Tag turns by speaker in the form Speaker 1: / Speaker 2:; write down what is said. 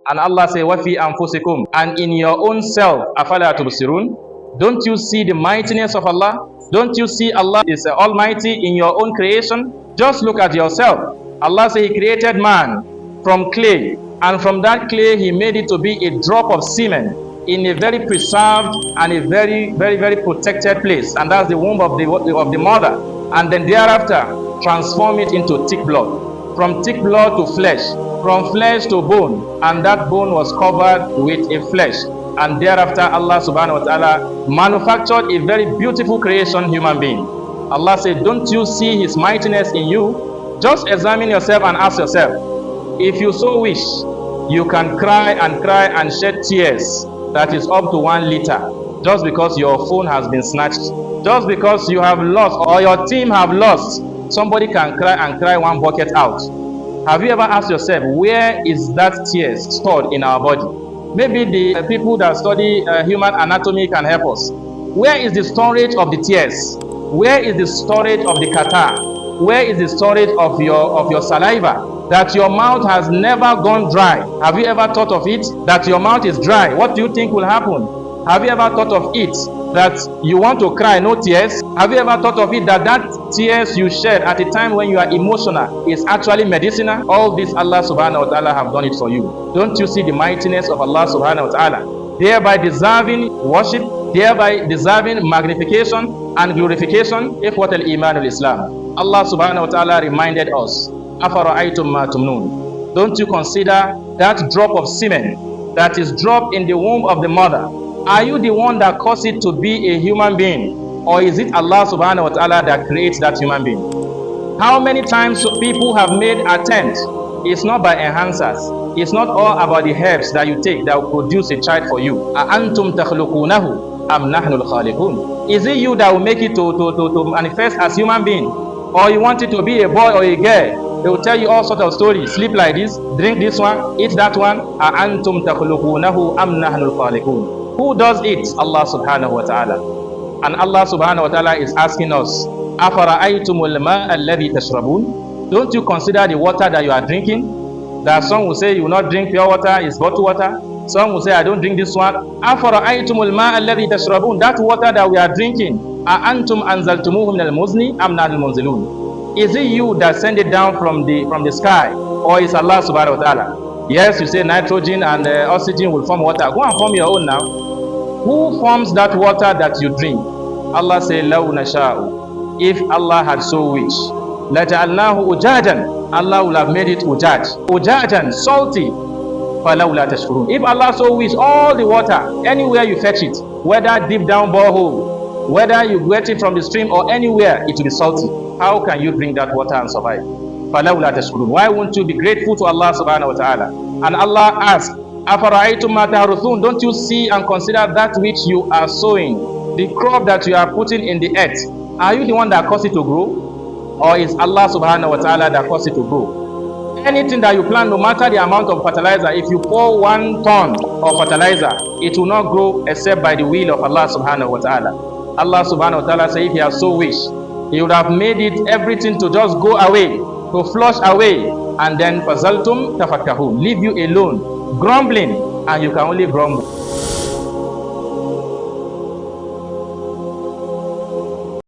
Speaker 1: And Allah say, وَفِي أَنفُسِكُمْ, and in your own self, أَفَلَا تُبْصِرُونَ. Don't you see the mightiness of Allah? Don't you see Allah is almighty in your own creation? Just look at yourself. Allah say He created man from clay, and from that clay He made it to be a drop of semen in a very preserved and a very protected place, and that's the womb of the mother. And then thereafter transform it into thick blood, from thick blood to flesh, from flesh to bone, and that bone was covered with a flesh. And thereafter Allah subhanahu wa ta'ala manufactured a very beautiful creation, human being. Allah said, don't you see His mightiness in you? Just examine yourself and ask yourself, if you so wish, you can cry and shed tears that is up to 1 liter, just because your phone has been snatched, just because you have lost or your team have lost. Somebody can cry 1 bucket out. Have you ever asked yourself, where is that tears stored in our body? Maybe the people that study human anatomy can help us. Where is the storage of the tears? Where is the storage of the catarrh? Where is the storage of your saliva? That your mouth has never gone dry. Have you ever thought of it? That your mouth is dry. What do you think will happen? Have you ever thought of it? That you want to cry, no tears? Have you ever thought of it that tears you shed at a time when you are emotional is actually medicinal? All this Allah subhanahu wa ta'ala have done it for you. Don't you see the mightiness of Allah subhanahu wa ta'ala? Thereby deserving worship, thereby deserving magnification and glorification. Ikhwat al-iman al-Islam. Allah subhanahu wa ta'ala reminded us, أَفَرَأَيْتُمْ مَا تُمْنُونَ. Don't you consider that drop of semen that is dropped in the womb of the mother? Are you the one that caused it to be a human being? Or is it Allah subhanahu wa ta'ala that creates that human being? How many times people have made attempts? It's not by enhancers. It's not all about the herbs that you take that will produce a child for you. أَأَنْتُمْ تَخْلُقُونَهُ أَمْ نَحْنُ الْخَالِقُونَ. Is it you that will make it to manifest as human being? Or you want it to be a boy or a girl? They will tell you all sorts of stories. Sleep like this, drink this one, eat that one. أَأَنْتُمْ تَخْلُقُونَهُ أَمْ نَحْنُ الْخَالِقُونَ. Who does it? Allah subhanahu wa ta'ala. And Allah subhanahu wa ta'ala is asking us, أَفَرَأَيْتُمُ الْمَاءَ الَّذِي تَشْرَبُونَ. Don't you consider the water that you are drinking? That some will say you will not drink pure water, it's bottled water. Some will say I don't drink this one. أَفَرَأَيْتُمُ الْمَاءَ الَّذِي تَشْرَبُونَ. That water that we are drinking, أَأَنْتُمْ أَنزَلْتُمُوهُ مِنَ الْمُزْنِ أَمْ نَحْنُ الْمُنزِلُونَ. Is it you that send it down from the sky, or is Allah subhanahu wa ta'ala? Yes, you say nitrogen and oxygen will form water. Go and form your own now. Who forms that water that you drink? Allah say, لَوْ نَشَاءُ. If Allah had so wished, لَجَعَلْنَاهُ أُجَاجًا. Allah will have made it ujaj. Ujajan, salty. فَلَوْلَا تَشْكُرُونَ. If Allah so wished, all the water, anywhere you fetch it, whether deep down borehole, whether you get it from the stream or anywhere, it will be salty. How can you drink that water and survive? فَلَوْلَا تَشْكُرُونَ. Why won't you be grateful to Allah subhanahu wa ta'ala? And Allah asks, أَفَرَأَيْتُمْ مَا تَحْرُثُونَ. Don't you see and consider that which you are sowing, the crop that you are putting in the earth? Are you the one that caused it to grow? Or is Allah subhanahu wa ta'ala that caused it to grow? Anything that you plant, no matter the amount of fertilizer, if you pour 1 ton of fertilizer, it will not grow except by the will of Allah subhanahu wa ta'ala. Allah subhanahu wa ta'ala says if He has so wished, He would have made it everything to just go away, to flush away, and then فَزَلْتُمْ تَفَكَّهُونَ, leave you alone, grumbling, and you can only grumble.